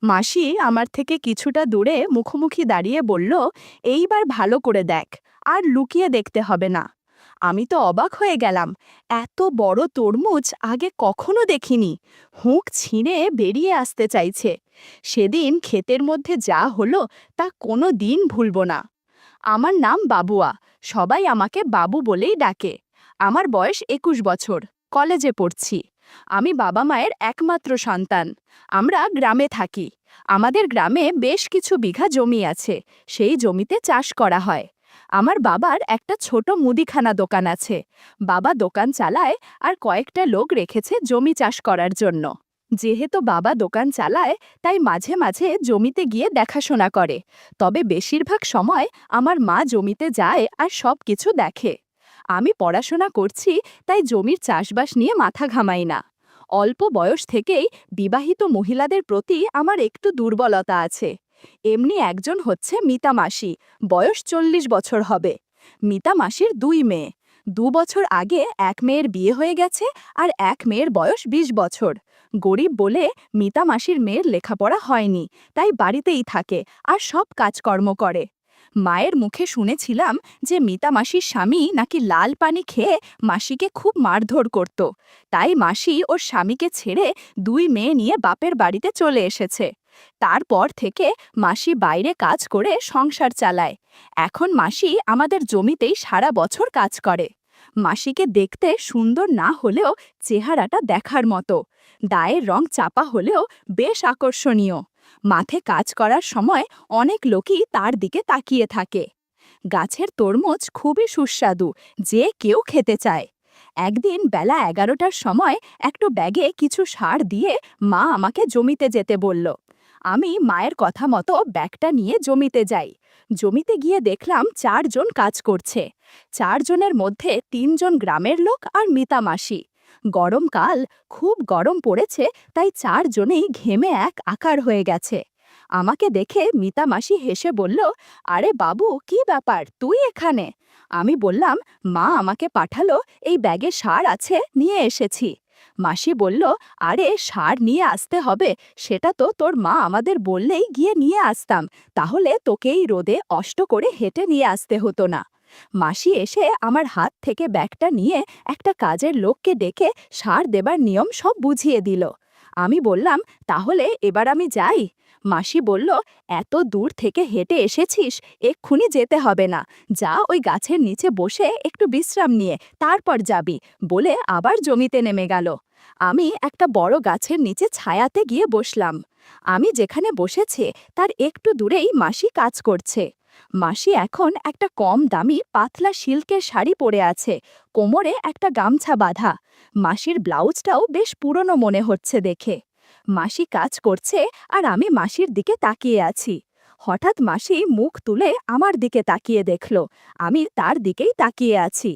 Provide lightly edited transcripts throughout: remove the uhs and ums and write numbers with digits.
মাসি আমার থেকে কিছুটা দূরে মুখোমুখি দাঁড়িয়ে বলল, এইবার ভালো করে দেখ, আর লুকিয়ে দেখতে হবে না। আমি তো অবাক হয়ে গেলাম। এত বড় তরমুজ আগে কখনো দেখিনি। হুঁক ছিঁড়ে বেরিয়ে আসতে চাইছে। সেদিন ক্ষেতের মধ্যে যা হলো তা কোনো দিন ভুলব না। আমার নাম বাবুয়া। সবাই আমাকে বাবু বলেই ডাকে। আমার বয়স ২১ বছর। কলেজে পড়ছি। আমি বাবা মায়ের একমাত্র সন্তান। আমরা গ্রামে থাকি। আমাদের গ্রামে বেশ কিছু বিঘা জমি আছে। সেই জমিতে চাষ করা হয়। আমার বাবার একটা ছোট মুদিখানা দোকান আছে। বাবা দোকান চালায় আর কয়েকটা লোক রেখেছে জমি চাষ করার জন্য। যেহেতু বাবা দোকান চালায়, তাই মাঝে মাঝে জমিতে গিয়ে দেখাশোনা করে। তবে বেশিরভাগ সময় আমার মা জমিতে যায় আর সব কিছু দেখে। আমি পড়াশোনা করছি, তাই জমির চাষবাস নিয়ে মাথা ঘামাই না। অল্প বয়স থেকেই বিবাহিত মহিলাদের প্রতি আমার একটু দুর্বলতা আছে। এমনি একজন হচ্ছে মিতা মাসি, বয়স ৪০ বছর হবে। মিতা মাসির ২ মেয়ে। ২ বছর আগে এক মেয়ের বিয়ে হয়ে গেছে, আর এক মেয়ের বয়স ২০ বছর। গরিব বলে মিতা মাসির মেয়ের লেখাপড়া হয়নি, তাই বাড়িতেই থাকে আর সব কাজকর্ম করে। মায়ের মুখে শুনেছিলাম যে মিতা মাসির স্বামী নাকি লাল পানি খেয়ে মাসিকে খুব মারধর করত। তাই মাসি ওর স্বামীকে ছেড়ে ২ মেয়ে নিয়ে বাপের বাড়িতে চলে এসেছে। তারপর থেকে মাসি বাইরে কাজ করে সংসার চালায়। এখন মাসি আমাদের জমিতেই সারা বছর কাজ করে। মাসিকে দেখতে সুন্দর না হলেও চেহারাটা দেখার মতো। গায়ের রং চাপা হলেও বেশ আকর্ষণীয়। মাঠে কাজ করার সময় অনেক লোকই তার দিকে তাকিয়ে থাকে। গাছের তরমুজ খুবই সুস্বাদু, যে কেউ খেতে চায়। একদিন বেলা ১১টার সময় একটা ব্যাগে কিছু সার দিয়ে মা আমাকে জমিতে যেতে বলল। আমি মায়ের কথা মতো ব্যাগটা নিয়ে জমিতে যাই। জমিতে গিয়ে দেখলাম ৪ জন কাজ করছে। ৪ জনের মধ্যে ৩ জন গ্রামের লোক আর মিতা মাসি। গরমকাল, খুব গরম পড়েছে, তাই ৪ জনেই ঘেমে এক আকার হয়ে গেছে। আমাকে দেখে মিতা মাসি হেসে বলল, আরে বাবু, কি ব্যাপার, তুই এখানে? আমি বললাম, মা আমাকে পাঠালো, এই ব্যাগে সার আছে, নিয়ে এসেছি। মাসি বলল, আরে সার নিয়ে আসতে হবে, সেটা তো তোর মা আমাদের বললেই গিয়ে নিয়ে আসতাম, তাহলে তোকে এই রোদে কষ্ট করে হেঁটে নিয়ে আসতে হতো না। মাসি এসে আমার হাত থেকে ব্যাগটা নিয়ে একটা কাজের লোককে ডেকে সার দেবার নিয়ম সব বুঝিয়ে দিল। আমি বললাম, তাহলে এবার আমি যাই? মাসি বলল, এত দূর থেকে হেঁটে এসেছিস, এক্ষুনি যেতে হবে না। যা ওই গাছের নিচে বসে একটু বিশ্রাম নিয়ে তারপর যাবি, বলে আবার জমিতে নেমে গেল। আমি একটা বড় গাছের নিচে ছায়াতে গিয়ে বসলাম। আমি যেখানে বসেছি তার একটু দূরেই মাসি কাজ করছে। মাসি এখন একটা কম দামি পাতলা সিল্কের শাড়ি পরে আছে, কোমরে একটা গামছা বাঁধা। মাসির ব্লাউজটাও বেশ পুরনো মনে হচ্ছে দেখে। মাসি কাজ করছে আর আমি মাসির দিকে তাকিয়ে আছি। হঠাৎ মাসি মুখ তুলে আমার দিকে তাকিয়ে দেখল। আমি তার দিকেই তাকিয়ে আছি।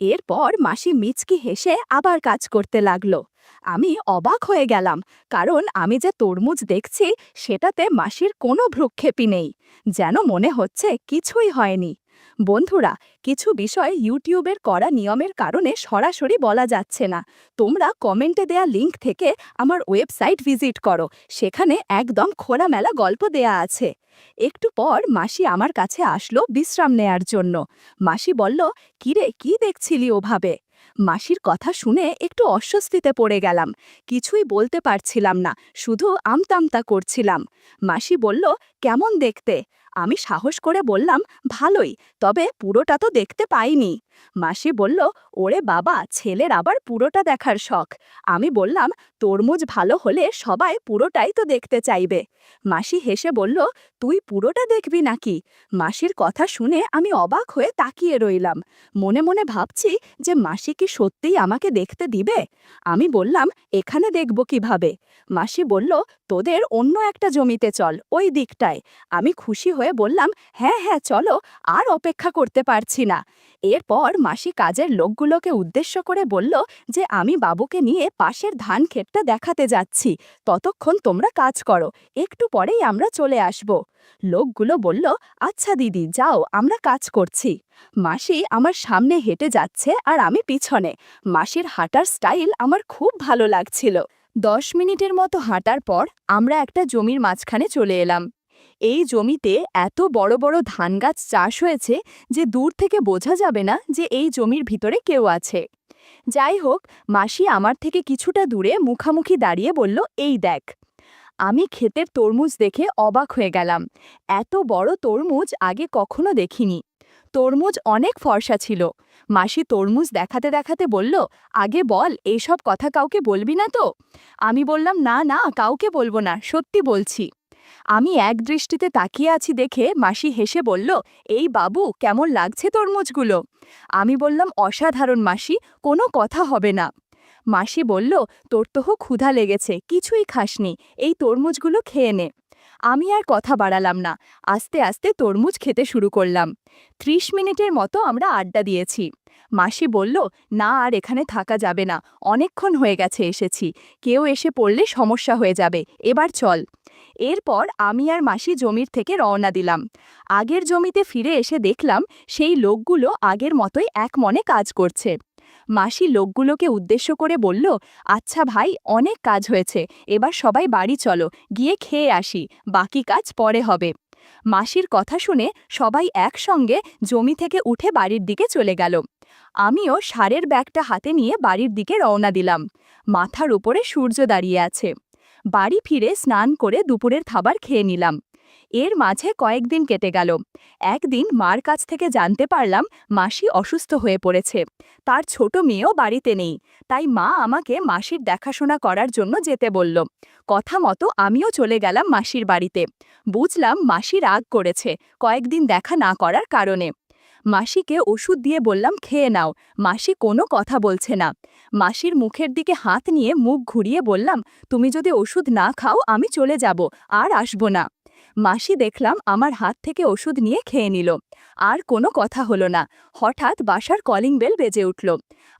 এরপর মাসি মিচকি হেসে আবার কাজ করতে লাগলো। আমি অবাক হয়ে গেলাম, কারণ আমি যে তরমুজ দেখছি সেটাতে মাসির কোনো ভ্রুক্ষেপই নেই। যেন মনে হচ্ছে কিছুই হয়নি। বন্ধুরা, কিছু বিষয় ইউটিউবের করা নিয়মের কারণে সরাসরি বলা যাচ্ছে না। তোমরা কমেন্টে দেয়া লিংক থেকে আমার ওয়েবসাইট ভিজিট করো, সেখানে একদম খোলামেলা গল্প দেয়া আছে। একটু পর মাসি আমার কাছে আসলো বিশ্রাম নেয়ার জন্য। মাসি বলল, কিরে, কি দেখছিলি ওভাবে? মাসির কথা শুনে একটু অস্বস্তিতে পড়ে গেলাম। কিছুই বলতে পারছিলাম না, শুধু আমতামতা করছিলাম। মাসি বলল, কেমন দেখতে? আমি সাহস করে বললাম, ভালোই, তবে পুরোটা তো দেখতে পাইনি। মাসি বলল, ওরে বাবা, ছেলের আবার পুরোটা দেখার শখ। আমি বললাম, তরমুজ ভালো হলে সবাই পুরোটাই তো দেখতে চাইবে। মাসি হেসে বলল, তুই পুরোটা দেখবি নাকি? মাসির কথা শুনে আমি অবাক হয়ে তাকিয়ে রইলাম। মনে মনে ভাবছি যে মাসি কি সত্যিই আমাকে দেখতে দিবে? আমি বললাম, এখানে দেখব কিভাবে? মাসি বলল, তোদের অন্য একটা জমিতে চল, ওই দিকটায়। আমি খুশি হয়ে বললাম, হ্যাঁ হ্যাঁ চলো, আর অপেক্ষা করতে পারছি না। এরপর মাসি কাজের লোকগুলোকে উদ্দেশ্য করে বলল যে আমি বাবুকে নিয়ে পাশের ধান ক্ষেতটা দেখাতে যাচ্ছি, ততক্ষণ তোমরা কাজ করো, একটু পরেই আমরা চলে আসব। লোকগুলো বলল, আচ্ছা দিদি, যাও, আমরা কাজ করছি। মাসি আমার সামনে হেঁটে যাচ্ছে আর আমি পিছনে। মাসির হাঁটার স্টাইল আমার খুব ভালো লাগছিল। 10 মিনিটের মতো হাঁটার পর আমরা একটা জমির মাঝখানে চলে এলাম। এই জমিতে এত বড় বড় ধান গাছ চাষ হয়েছে যে দূর থেকে বোঝা যাবে না যে এই জমির ভিতরে কেউ আছে। যাই হোক, মাসি আমার থেকে কিছুটা দূরে মুখামুখি দাঁড়িয়ে বলল, এই দেখ। আমি ক্ষেতের তরমুজ দেখে অবাক হয়ে গেলাম। এত বড় তরমুজ আগে কখনো দেখিনি। তরমুজ অনেক ফর্সা ছিল। মাসি তরমুজ দেখাতে দেখাতে বলল, আগে বল, এইসব কথা কাউকে বলবি না তো? আমি বললাম, না না, কাউকে বলবো না, সত্যি বলছি। আমি এক দৃষ্টিতে তাকিয়ে আছি দেখে মাসি হেসে বলল, এই বাবু, কেমন লাগছে তরমুজগুলো? আমি বললাম, অসাধারণ মাসি, কোনো কথা হবে না। মাসি বলল, তোর তো ক্ষুধা লেগেছে, কিছুই খাসনি, এই তরমুজগুলো খেয়ে নে। আমি আর কথা বাড়ালাম না, আস্তে আস্তে তরমুজ খেতে শুরু করলাম। 30 মিনিটের মতো আমরা আড্ডা দিয়েছি। মাসি বলল, না আর এখানে থাকা যাবে না, অনেকক্ষণ হয়ে গেছে এসেছি, কেউ এসে পড়লে সমস্যা হয়ে যাবে, এবার চল। এরপর আমি আর মাসি জমির থেকে রওনা দিলাম। আগের জমিতে ফিরে এসে দেখলাম সেই লোকগুলো আগের মতোই এক মনে কাজ করছে। মাসি লোকগুলোকে উদ্দেশ্য করে বলল, আচ্ছা ভাই, অনেক কাজ হয়েছে, এবার সবাই বাড়ি চলো, গিয়ে খেয়ে আসি, বাকি কাজ পরে হবে। মাসির কথা শুনে সবাই একসঙ্গে জমি থেকে উঠে বাড়ির দিকে চলে গেল। আমিও সারের ব্যাগটা হাতে নিয়ে বাড়ির দিকে রওনা দিলাম। মাথার উপরে সূর্য দাঁড়িয়ে আছে। বাড়ি ফিরে স্নান করে দুপুরের খাবার খেয়ে নিলাম। এর মাঝে কয়েকদিন কেটে গেল। একদিন মার কাছ থেকে জানতে পারলাম মাসি অসুস্থ হয়ে পড়েছে। তার ছোট মেয়েও বাড়িতে নেই, তাই মা আমাকে মাসির দেখাশোনা করার জন্য যেতে বলল। কথা মতো আমিও চলে গেলাম মাসির বাড়িতে। বুঝলাম মাসি রাগ করেছে কয়েকদিন দেখা না করার কারণে। মাসিকে ওষুধ দিয়ে বললাম, খেয়ে নাও। মাসি কোনো কথা বলছে না। মাসির মুখের দিকে হাত নিয়ে মুখ ঘুরিয়ে বললাম, তুমি যদি ওষুধ না খাও আমি চলে যাব, আর আসব না। মাসি দেখলাম আমার হাত থেকে ওষুধ নিয়ে খেয়ে নিল। আর কোনো কথা হলো না। হঠাৎ বাসার কলিং বেল বেজে উঠল।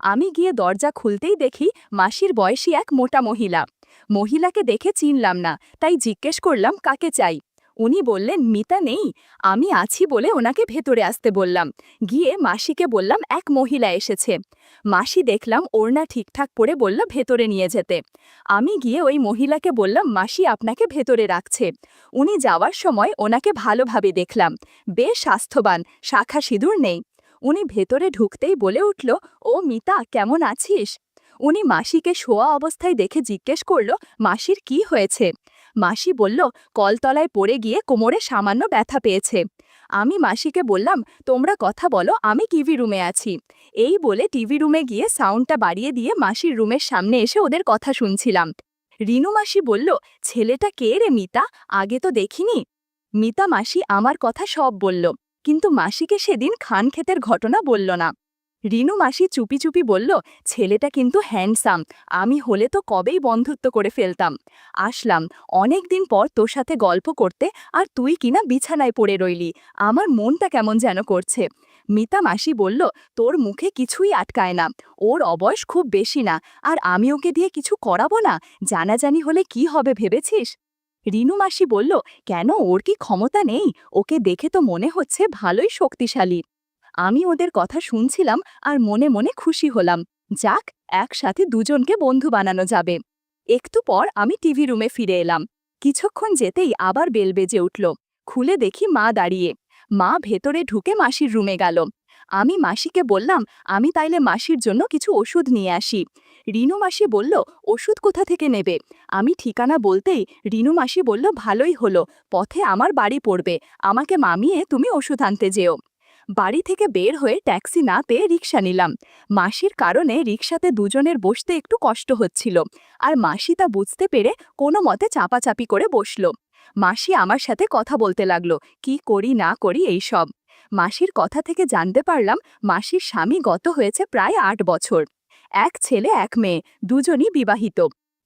আমি গিয়ে দরজা খুলতেই দেখি মাসির বয়সী এক মোটা মহিলা। মহিলাকে দেখে চিনলাম না, তাই জিজ্ঞেস করলাম, কাকে চাই? উনি বললেন, মিতা নেই? আমি আছি বলে ওনাকে ভেতরে আসতে বললাম। গিয়ে মাসিকে বললাম, এক মহিলা এসেছে। মাসি দেখলাম ওড়না ঠিকঠাক পরে বলল ভেতরে নিয়ে যেতে। আমি গিয়ে ওই মহিলাকে বললাম, মাসি আপনাকে ভেতরে রাখছে। উনি যাওয়ার সময় ওনাকে ভালোভাবে দেখলাম, বেশ স্বাস্থ্যবান, শাখা সিঁদুর নেই। উনি ভেতরে ঢুকতেই বলে উঠল, ও মিতা, কেমন আছিস? উনি মাসিকে শোয়া অবস্থায় দেখে জিজ্ঞেস করল, মাসির কি হয়েছে? মাসি বলল, কলতলায় পড়ে গিয়ে কোমরে সামান্য ব্যথা পেয়েছে। আমি মাসিকে বললাম, তোমরা কথা বলো, আমি টিভি রুমে আছি। এই বলে টিভি রুমে গিয়ে সাউন্ডটা বাড়িয়ে দিয়ে মাসির রুমের সামনে এসে ওদের কথা শুনছিলাম। রিনু মাসি বলল, ছেলেটা কে রে মিতা, আগে তো দেখিনি। মিতা মাসি আমার কথা সব বলল, কিন্তু মাসিকে সেদিন খান ক্ষেতের ঘটনা বলল না। রিনু মাসি চুপি চুপি বলল, ছেলেটা কিন্তু হ্যান্ডসাম, আমি হলে তো কবেই বন্ধুত্ব করে ফেলতাম। আসলাম অনেক দিন পর তোর সাথে গল্প করতে, আর তুই কিনা বিছানায় পড়ে রইলি, আমার মনটা কেমন যেন করছে। মিতা মাসি বলল, তোর মুখে কিছুই আটকায় না, ওর অবয়স খুব বেশি না, আর আমি ওকে দিয়ে কিছু করাবো না, জানাজানি হলে কি হবে ভেবেছিস? রিনু মাসি বলল, কেন, ওর কি ক্ষমতা নেই? ওকে দেখে তো মনে হচ্ছে ভালোই শক্তিশালী। আমি ওদের কথা শুনছিলাম আর মনে মনে খুশি হলাম। যাক, একসাথে দুজনকে বন্ধু বানানো যাবে। একটু পর আমি টিভি রুমে ফিরে এলাম। কিছুক্ষণ যেতেই আবার বেল বেজে উঠল। খুলে দেখি মা দাঁড়িয়ে। মা ভেতরে ঢুকে মাসির রুমে গেল। আমি মাসিকে বললাম, আমি তাইলে মাসির জন্য কিছু ওষুধ নিয়ে আসি। রিনু মাসি বলল, ওষুধ কোথা থেকে নেবে? আমি ঠিকানা বলতেই রিনু মাসি বলল, ভালোই হলো, পথে আমার বাড়ি পড়বে, আমাকে মামিয়ে তুমি ওষুধ আনতে যেও। বাড়ি থেকে বের হয়ে ট্যাক্সি না পেয়ে রিকশা নিলাম। মাসির কারণে রিকশাতে দুজনের বসতে একটু কষ্ট হচ্ছিল, আর মাসি তা বুঝতে পেরে কোনো মতে চাপাচাপি করে বসল। মাসি আমার সাথে কথা বলতে লাগলো, কি করি না করি এইসব। মাসির কথা থেকে জানতে পারলাম মাসির স্বামী গত হয়েছে প্রায় 8 বছর। এক ছেলে এক মেয়ে, দুজনই বিবাহিত।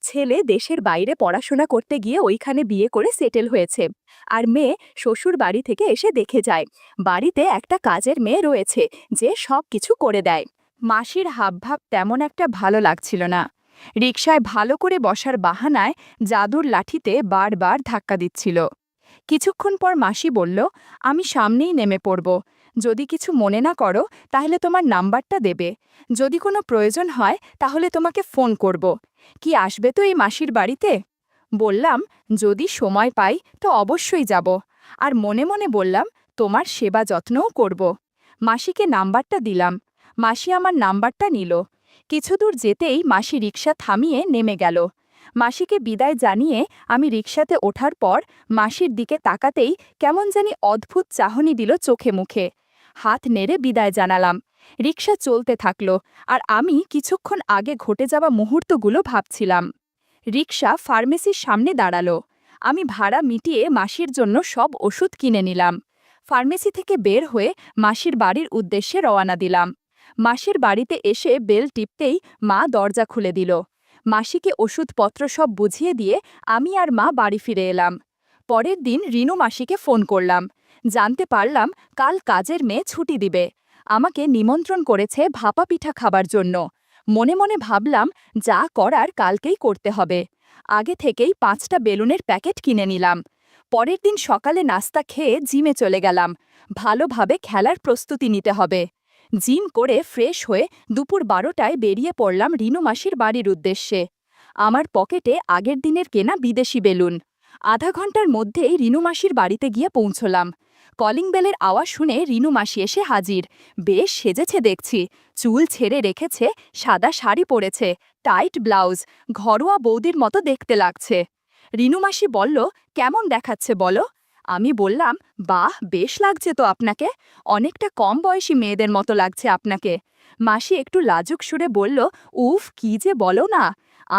ছেলে দেশের বাইরে পড়াশোনা করতে গিয়ে ওইখানে বিয়ে করে সেটেল হয়েছে, আর মেয়ে শ্বশুর বাড়ি থেকে এসে দেখে যায় বাড়িতে একটা কাজের মেয়ে রয়েছে যে সব কিছু করে দেয়। মাসির হাবভাব তেমন একটা ভালো লাগছিল না। রিকশায় ভালো করে বসার বাহানায় জাদুর লাঠিতে বারবার ধাক্কা দিচ্ছিল। কিছুক্ষণ পর মাসি বলল, আমি সামনেই নেমে পড়ব, যদি কিছু মনে না করো তাহলে তোমার নাম্বারটা দেবে, যদি কোনো প্রয়োজন হয় তাহলে তোমাকে ফোন করব। কি আসবে তো এই মাসির বাড়িতে? বললাম, যদি সময় পাই তো অবশ্যই যাব। আর মনে মনে বললাম, তোমার সেবা যত্নও করব। মাসিকে নাম্বারটা দিলাম। মাসি আমার নাম্বারটা নিল। কিছু দূর যেতেই মাসি রিকশা থামিয়ে নেমে গেল। মাসিকে বিদায় জানিয়ে আমি রিকশাতে ওঠার পর মাসির দিকে তাকাতেই কেমন জানি অদ্ভুত চাহনি দিল চোখে মুখে। হাত নেড়ে বিদায় জানালাম। রিকশা চলতে থাকলো, আর আমি কিছুক্ষণ আগে ঘটে যাওয়া মুহূর্তগুলো ভাবছিলাম। রিকশা ফার্মেসির সামনে দাঁড়ালো। আমি ভাড়া মিটিয়ে মাসির জন্য সব ওষুধ কিনে নিলাম। ফার্মেসি থেকে বের হয়ে মাসির বাড়ির উদ্দেশ্যে রওনা দিলাম। মাসির বাড়িতে এসে বেল টিপতেই মা দরজা খুলে দিল। মাসিকে ওষুধপত্র সব বুঝিয়ে দিয়ে আমি আর মা বাড়ি ফিরে এলাম। পরের দিন রিনু মাসিকে ফোন করলাম। জানতে পারলাম কাল কাজের মেয়ে ছুটি দিবে। আমাকে নিমন্ত্রণ করেছে ভাপা পিঠা খাবার জন্য। মনে মনে ভাবলাম, যা করার কালকেই করতে হবে। আগে থেকেই 5টা বেলুনের প্যাকেট কিনে নিলাম। পরের দিন সকালে নাস্তা খেয়ে জিমে চলে গেলাম। ভালোভাবে খেলার প্রস্তুতি নিতে হবে। জিম করে ফ্রেশ হয়ে দুপুর 12টায় বেরিয়ে পড়লাম রিনু মাসির বাড়ির উদ্দেশ্যে। আমার পকেটে আগের দিনের কেনা বিদেশি বেলুন। আধা ঘন্টার মধ্যেই রিনু মাসির বাড়িতে গিয়ে পৌঁছলাম। কলিং বেলের আওয়াজ শুনে রিনু মাসি এসে হাজির। বেশ সেজেছে দেখছি। চুল ছেড়ে রেখেছে, সাদা শাড়ি পরেছে, টাইট ব্লাউজ, ঘরোয়া বৌদির মতো দেখতে লাগছে। রিনু মাসি বলল, কেমন দেখাচ্ছে বলো? আমি বললাম, বাহ, বেশ লাগছে তো আপনাকে। অনেকটা কম বয়সী মেয়েদের মতো লাগছে আপনাকে। মাসি একটু লাজুক সুরে বলল, উফ, কি যে বলো না।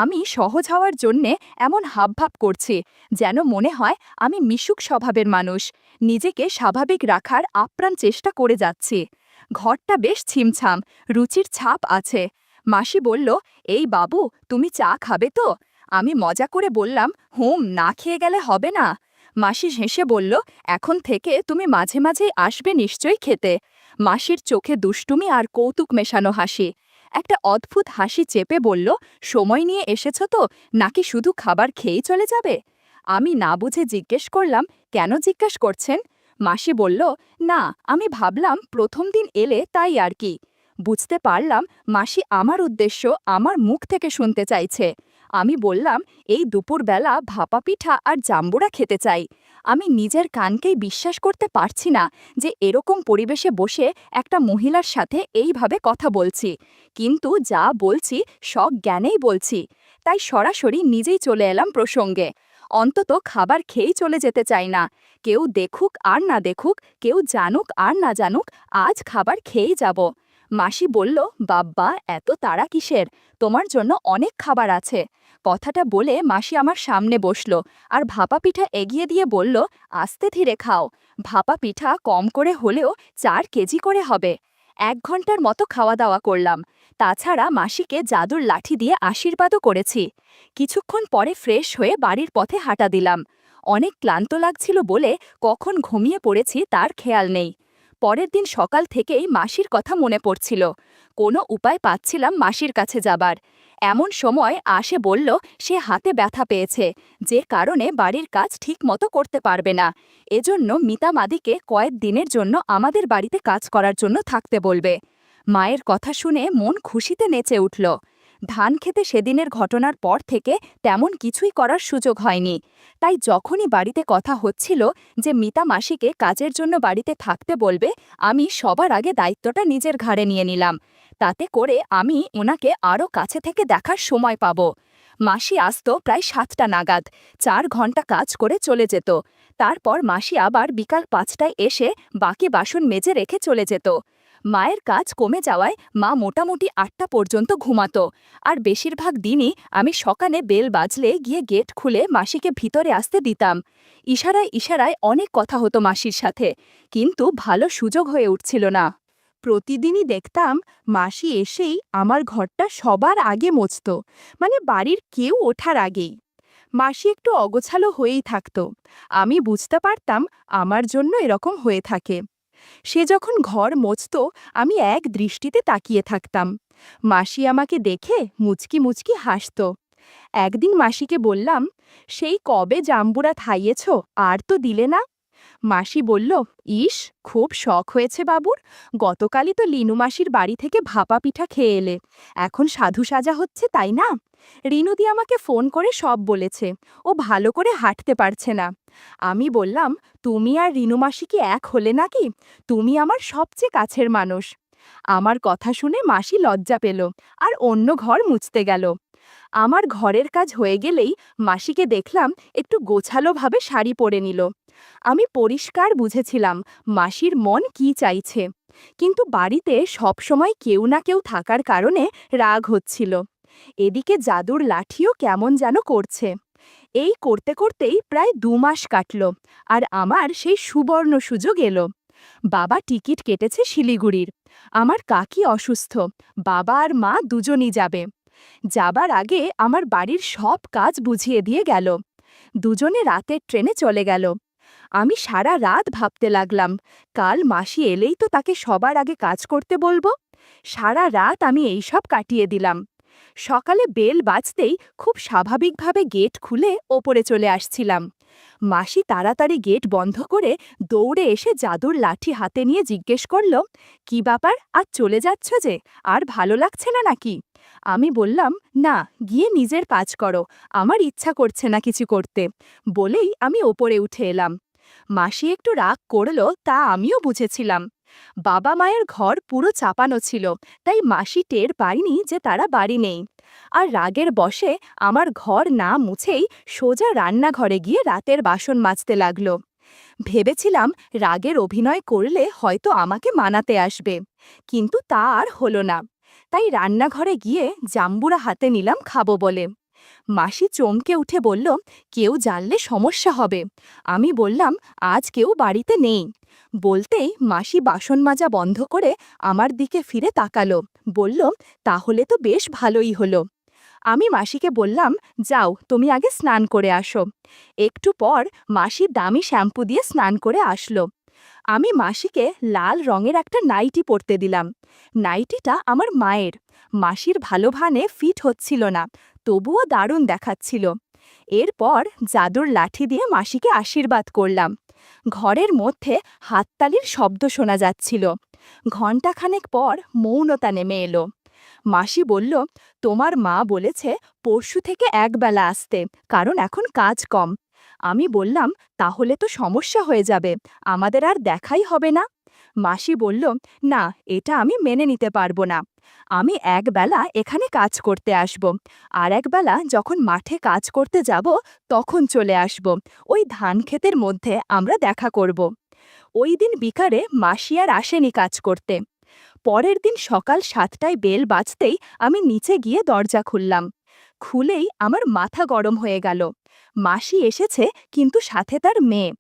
আমি সহজ হওয়ার জন্যে এমন হাবভাব করছি, যেন মনে হয় আমি মিশুক স্বভাবের মানুষ। নিজেকে স্বাভাবিক রাখার আপ্রাণ চেষ্টা করে যাচ্ছি। ঘরটা বেশ ছিমছাম, রুচির ছাপ আছে। মাসি বলল, এই বাবু, তুমি চা খাবে তো? আমি মজা করে বললাম, না খেয়ে গেলে হবে না। মাসি হেসে বলল, এখন থেকে তুমি মাঝে মাঝেই আসবে নিশ্চয়ই খেতে। মাসির চোখে দুষ্টুমি আর কৌতুক মেশানো হাসি। একটা অদ্ভুত হাসি চেপে বলল, সময় নিয়ে এসেছ তো, নাকি শুধু খাবার খেয়েই চলে যাবে? আমি না বুঝে জিজ্ঞেস করলাম, কেন জিজ্ঞেস করছেন? মাসি বলল, না, আমি ভাবলাম প্রথম দিন এলে তাই আর কি। বুঝতে পারলাম মাসি আমার উদ্দেশ্য আমার মুখ থেকে শুনতে চাইছে। আমি বললাম, এই দুপুরবেলা ভাপা পিঠা আর জাম্বুরা খেতে চাই। আমি নিজের কানকেই বিশ্বাস করতে পারছি না যে এরকম পরিবেশে বসে একটা মহিলার সাথে এইভাবে কথা বলছি। কিন্তু যা বলছি জ্ঞানেই বলছি। তাই সরাসরি নিজেই চলে এলাম প্রসঙ্গে। অন্তত খাবার খেয়েই চলে যেতে চাই না। কেউ দেখুক আর না দেখুক, কেউ জানুক আর না জানুক, আজ খাবার খেয়েই যাব। মাসি বলল, বাব্বা, এত তাড়া কিসের? তোমার জন্য অনেক খাবার আছে। কথাটা বলে মাসি আমার সামনে বসল আর ভাপা পিঠা এগিয়ে দিয়ে বলল, আস্তে ধীরে খাও। ভাপা পিঠা কম করে হলেও 4 কেজি করে হবে। 1 ঘন্টার মতো খাওয়া দাওয়া করলাম। তাছাড়া মাসিকে জাদুর লাঠি দিয়ে আশীর্বাদও করেছি। কিছুক্ষণ পরে ফ্রেশ হয়ে বাড়ির পথে হাঁটা দিলাম। অনেক ক্লান্ত লাগছিল বলে কখন ঘুমিয়ে পড়েছি তার খেয়াল নেই। পরের দিন সকাল থেকেই মাসির কথা মনে পড়ছিল। কোনো উপায় পাচ্ছিলাম মাসির কাছে যাবার। এমন সময় আসে বলল, সে হাতে ব্যথা পেয়েছে, যে কারণে বাড়ির কাজ ঠিক মতো করতে পারবে না। এজন্য মিতা মাদিকে কয়েক দিনের জন্য আমাদের বাড়িতে কাজ করার জন্য থাকতে বলবে। মায়ের কথা শুনে মন খুশিতে নেচে উঠল। ধান খেতে সেদিনের ঘটনার পর থেকে তেমন কিছুই করার সুযোগ হয়নি। তাই যখনই বাড়িতে কথা হচ্ছিল যে মিতা মাসিকে কাজের জন্য বাড়িতে থাকতে বলবে, আমি সবার আগে দায়িত্বটা নিজের ঘাড়ে নিয়ে নিলাম। তাতে করে আমি ওনাকে আরও কাছে থেকে দেখার সময় পাব। মাসি আসত প্রায় 7টা নাগাদ। 4 ঘন্টা কাজ করে চলে যেত। তারপর মাসি আবার বিকাল 5টায় এসে বাকি বাসন মেজে রেখে চলে যেত। মায়ের কাজ কমে যাওয়ায় মা মোটামুটি 8টা পর্যন্ত ঘুমাতো। আর বেশিরভাগ দিনই আমি সকালে বেল বাজলে গিয়ে গেট খুলে মাসিকে ভিতরে আসতে দিতাম। ইশারায় ইশারায় অনেক কথা হতো মাসির সাথে, কিন্তু ভালো সুযোগ হয়ে উঠছিল না। প্রতিদিনই দেখতাম মাসি এসেই আমার ঘরটা সবার আগে মুছত, মানে বাড়ির কেউ ওঠার আগেই। মাসি একটু অগোছালো হয়েই থাকত। আমি বুঝতে পারতাম আমার জন্য এরকম হয়ে থাকে। সে যখন ঘর মুছত, আমি এক দৃষ্টিতে তাকিয়ে থাকতাম। মাসি আমাকে দেখে মুচকি মুচকি হাসত। একদিন মাসিকে বললাম, সেই কবে জাম্বুরা খাইয়েছ, আর তো দিলে না। মাসি বলল, ইস, খুব শখ হয়েছে বাবুর। গতকালই তো লিনু মাসির বাড়ি থেকে ভাপা পিঠা খেয়ে এলে, এখন সাধু সাজা হচ্ছে, তাই না? রিনুদি আমাকে ফোন করে সব বলেছে। ও ভালো করে হাঁটতে পারছে না। আমি বললাম, তুমি আর রিনু মাসি কি এক হলে নাকি? তুমি আমার সবচেয়ে কাছের মানুষ। আমার কথা শুনে মাসি লজ্জা পেল আর অন্য ঘর মুছতে গেল। আমার ঘরের কাজ হয়ে গেলেই মাসিকে দেখলাম একটু গোছালোভাবে শাড়ি পরে নিল। আমি পরিষ্কার বুঝেছিলাম মাসির মন কি চাইছে, কিন্তু বাড়িতে সবসময় কেউ না কেউ থাকার কারণে রাগ হচ্ছিল। এদিকে জাদুর লাঠিও কেমন যেন করছে। এই করতে করতেই প্রায় 2 মাস কাটল, আর আমার সেই সুবর্ণ সুযোগ এলো। বাবা টিকিট কেটেছে শিলিগুড়ির। আমার কাকি অসুস্থ, বাবা আর মা দুজনই যাবে। যাবার আগে আমার বাড়ির সব কাজ বুঝিয়ে দিয়ে গেল। দুজনে রাতের ট্রেনে চলে গেল। আমি সারা রাত ভাবতে লাগলাম, কাল মাসি এলেই তো তাকে সবার আগে কাজ করতে বলবো। সারা রাত আমি এইসব কাটিয়ে দিলাম। সকালে বেল বাজতেই খুব স্বাভাবিকভাবে গেট খুলে ওপরে চলে আসছিলাম। মাসি তাড়াতাড়ি গেট বন্ধ করে দৌড়ে এসে জাদুর লাঠি হাতে নিয়ে জিজ্ঞেস করল, কি ব্যাপার, আজ চলে যাচ্ছ যে? আর ভালো লাগছে না নাকি? আমি বললাম, না, গিয়ে নিজের কাজ করো, আমার ইচ্ছা করছে না কিছু করতে। বলেই আমি ওপরে উঠে এলাম। মাসি একটু রাগ করল, তা আমিও বুঝেছিলাম। বাবা মায়ের ঘর পুরো চাপানো ছিল, তাই মাসি টের পায়নি যে তারা বাড়ি নেই। আর রাগের বশে আমার ঘর না মুছেই সোজা রান্নাঘরে গিয়ে রাতের বাসন মাজতে লাগলো। ভেবেছিলাম রাগের অভিনয় করলে হয়তো আমাকে মানাতে আসবে, কিন্তু তা আর হলো না। তাই রান্নাঘরে গিয়ে জাম্বুরা হাতে নিলাম খাবো বলে। মাসি চমকে উঠে বলল, কেউ জানলে সমস্যা হবে। আমি বললাম, আজ কেউ বাড়িতে নেই। বলতেই মাসি বাসন মাজা বন্ধ করে আমার দিকে ফিরে তাকালো, বলল, তাহলে তো বেশ ভালোই হলো। আমি মাসিকে বললাম, যাও, তুমি আগে স্নান করে আসো। একটু পর মাসি দামি শ্যাম্পু দিয়ে স্নান করে আসলো। আমি মাসিকে লাল রঙের একটা নাইটি পরতে দিলাম। নাইটিটা আমার মায়ের। মাসির ভালো ভানে ফিট হচ্ছিল না, তবুও দারুণ দেখাচ্ছিল। এরপর জাদুর লাঠি দিয়ে মাসিকে আশীর্বাদ করলাম। ঘরের মধ্যে হাততালির শব্দ শোনা যাচ্ছিল। ঘণ্টাখানেক পর মৌনতা নেমে এলো। মাসি বলল, তোমার মা বলেছে পরশু থেকে একবেলা আসতে, কারণ এখন কাজ কম। আমি বললাম, তাহলে তো সমস্যা হয়ে যাবে, আমাদের আর দেখাই হবে না। মাসি বলল, না, এটা আমি মেনে নিতে পারবো না। আমি একবেলা এখানে কাজ করতে আসব, আর একবেলা যখন মাঠে কাজ করতে যাব তখন চলে আসব। ওই ধান ক্ষেতের মধ্যে আমরা দেখা করব। ওই দিন বিকারে মাসি আর আসেনি কাজ করতে। পরের দিন সকাল 7টায় বেল বাজতেই আমি নিচে গিয়ে দরজা খুললাম। খুলেই আমার মাথা গরম হয়ে গেল। মাসি এসেছে, কিন্তু সাথে তার মেয়ে।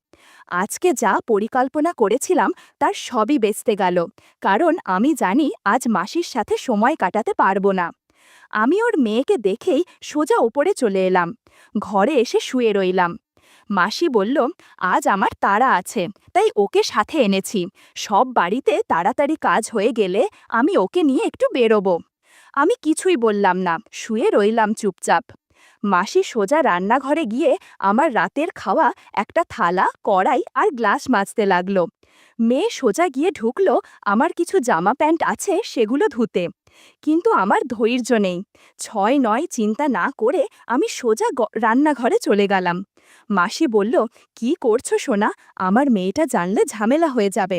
আজকে যা পরিকল্পনা করেছিলাম তার সবই বেচতে গেল, কারণ আমি জানি আজ মাসির সাথে সময় কাটাতে পারবো না। আমি ওর মেয়েকে দেখেই সোজা ওপরে চলে এলাম। ঘরে এসে শুয়ে রইলাম। মাসি বলল, আজ আমার তাড়া আছে, তাই ওকে সাথে এনেছি। সব বাড়িতে তাড়াতাড়ি কাজ হয়ে গেলে আমি ওকে নিয়ে একটু বেরোবো। আমি কিছুই বললাম না, শুয়ে রইলাম চুপচাপ। মাসি সোজা রান্নাঘরে গিয়ে আমার রাতের খাওয়া একটা থালা, কড়াই আর গ্লাস মাজতে লাগলো। মেয়ে সোজা গিয়ে ঢুকলো আমার কিছু জামা প্যান্ট আছে সেগুলো ধুতে। কিন্তু আমার ধৈর্য নেই। 6-9 চিন্তা না করে আমি সোজা রান্নাঘরে চলে গেলাম। মাসি বলল, কি করছো সোনা? আমার মেয়েটা জানলে ঝামেলা হয়ে যাবে।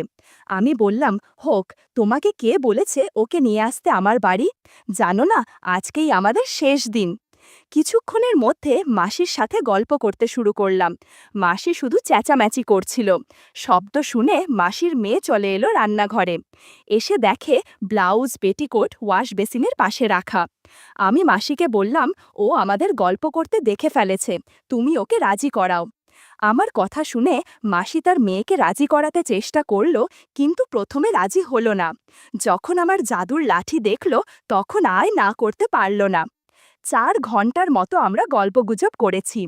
আমি বললাম, হোক, তোমাকে কে বলেছে ওকে নিয়ে আসতে আমার বাড়ি? জানো না, আজকেই আমাদের শেষ দিন। কিছুক্ষণের মধ্যে মাসির সাথে গল্প করতে শুরু করলাম। মাসি শুধু চেঁচামেচি করছিল। শব্দ শুনে মাসির মেয়ে চলে এলো রান্নাঘরে। এসে দেখে ব্লাউজ, পেটিকোট ওয়াশ বেসিনের পাশে রাখা। আমি মাসিকে বললাম, ও আমাদের গল্প করতে দেখে ফেলেছে, তুমি ওকে রাজি করাও। আমার কথা শুনে মাসি তার মেয়েকে রাজি করাতে চেষ্টা করল, কিন্তু প্রথমে রাজি হলো না। যখন আমার জাদুর লাঠি দেখল, তখন আর না করতে পারল না। 4 ঘন্টার মতো আমরা গল্পগুজব করেছি।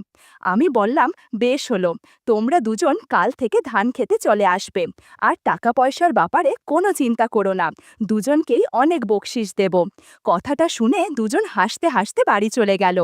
আমি বললাম, বেশ হলো, তোমরা দুজন কাল থেকে ধান খেতে চলে আসবে, আর টাকা পয়সার ব্যাপারে কোনো চিন্তা করো না, দুজনকেই অনেক বকশিস দেব। কথাটা শুনে দুজন হাসতে হাসতে বাড়ি চলে গেল।